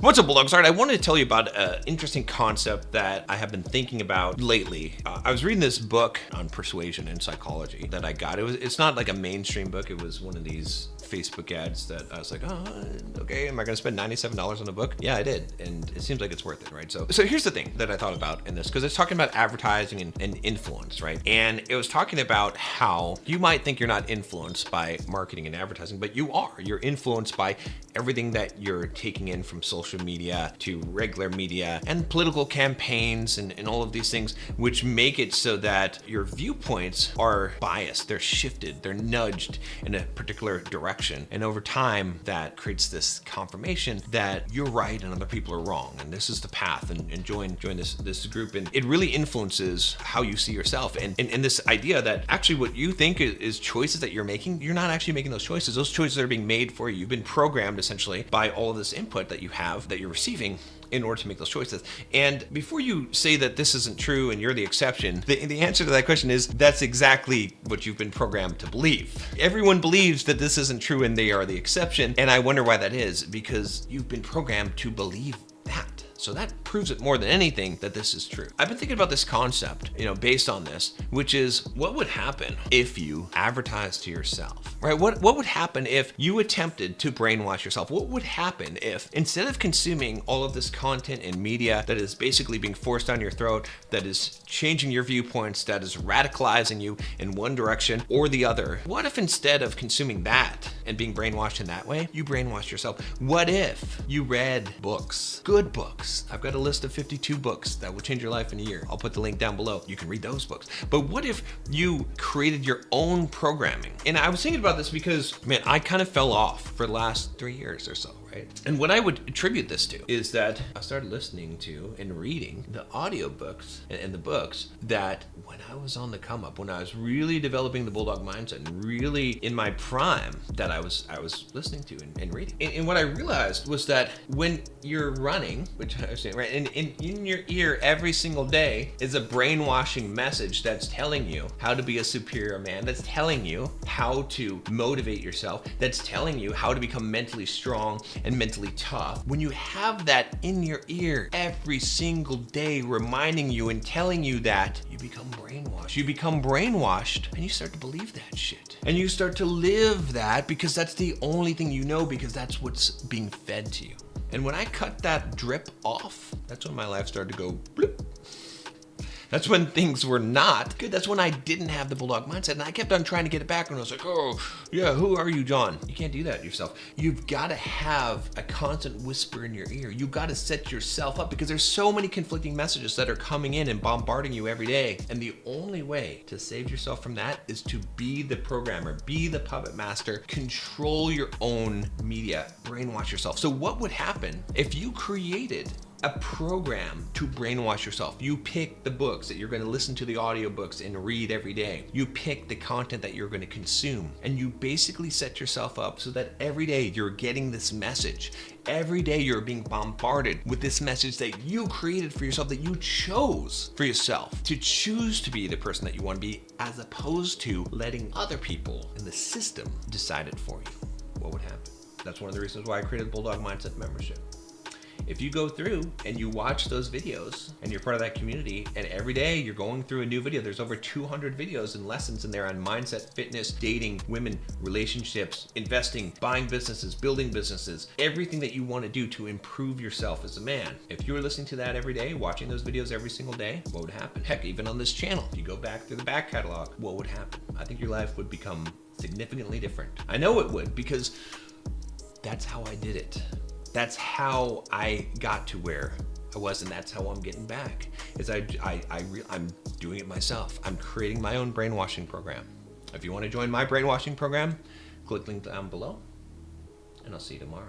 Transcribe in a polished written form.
What's up, Bulldog? Sorry, I wanted to tell you about an interesting concept that I have been thinking about lately. I was reading this book on persuasion and psychology that I got. It's not like a mainstream book. It was one of these Facebook ads that I was like, oh, okay, am I going to spend $97 on a book? Yeah, I did, and it seems like it's worth it, right? So here's the thing that I thought about in this, because it's talking about advertising and influence, right? And it was talking about how you might think you're not influenced by marketing and advertising, but you are. You're influenced by everything that you're taking in from social media to regular media and political campaigns and all of these things, which make it so that your viewpoints are biased, they're shifted, they're nudged in a particular direction. And over time, that creates this confirmation that you're right and other people are wrong, and this is the path, and join this group. And it really influences how you see yourself. And this idea that actually what you think is choices that you're making, you're not actually making those choices. Those choices are being made for you. You've been programmed essentially by all of this input that you have, that you're receiving, in order to make those choices. And before you say that this isn't true and you're the exception, the answer to that question is that's exactly what you've been programmed to believe. Everyone believes that this isn't true and they are the exception. And I wonder why that is, because you've been programmed to believe that. So that proves it more than anything that this is true. I've been thinking about this concept, based on this, which is what would happen if you advertised to yourself, right? What would happen if you attempted to brainwash yourself? What would happen if instead of consuming all of this content and media that is basically being forced down your throat, that is changing your viewpoints, that is radicalizing you in one direction or the other, what if instead of consuming that and being brainwashed in that way, you brainwashed yourself? What if you read books, good books? I've got a list of 52 books that will change your life in a year. I'll put the link down below. You can read those books. But what if you created your own programming? And I was thinking about this because, man, I kind of fell off for the last 3 years or so. Right? And what I would attribute this to is that I started listening to and reading the audiobooks and the books that when I was on the come up, when I was really developing the Bulldog mindset and really in my prime, that I was listening to and reading. And what I realized was that when you're running, which I was saying, right, and in your ear every single day is a brainwashing message that's telling you how to be a superior man, that's telling you how to motivate yourself, that's telling you how to become mentally strong and mentally tough. When you have that in your ear every single day reminding you and telling you that, you become brainwashed. You become brainwashed and you start to believe that shit. And you start to live that because that's the only thing you know, because that's what's being fed to you. And when I cut that drip off, that's when my life started to go bloop. That's when things were not good. That's when I didn't have the Bulldog mindset. And I kept on trying to get it back. And I was like, oh, yeah, who are you, John? You can't do that yourself. You've got to have a constant whisper in your ear. You've got to set yourself up because there's so many conflicting messages that are coming in and bombarding you every day. And the only way to save yourself from that is to be the programmer, be the puppet master, control your own media, brainwash yourself. So what would happen if you created a program to brainwash yourself? You pick the books that you're going to listen to, the audiobooks, and read every day. You pick the content that you're going to consume, and you basically set yourself up so that every day you're getting this message. Every day you're being bombarded with this message that you created for yourself, that you chose for yourself, to choose to be the person that you want to be, as opposed to letting other people in the system decide it for you. What would happen? That's one of the reasons why I created Bulldog Mindset membership. If you go through and you watch those videos and you're part of that community, and every day you're going through a new video, there's over 200 videos and lessons in there on mindset, fitness, dating, women, relationships, investing, buying businesses, building businesses, everything that you want to do to improve yourself as a man. If you were listening to that every day, watching those videos every single day, what would happen? Heck, even on this channel, if you go back through the back catalog, what would happen? I think your life would become significantly different. I know it would, because that's how I did it. That's how I got to where I was, and that's how I'm getting back. I'm doing it myself. I'm creating my own brainwashing program. If you want to join my brainwashing program, click link down below, and I'll see you tomorrow.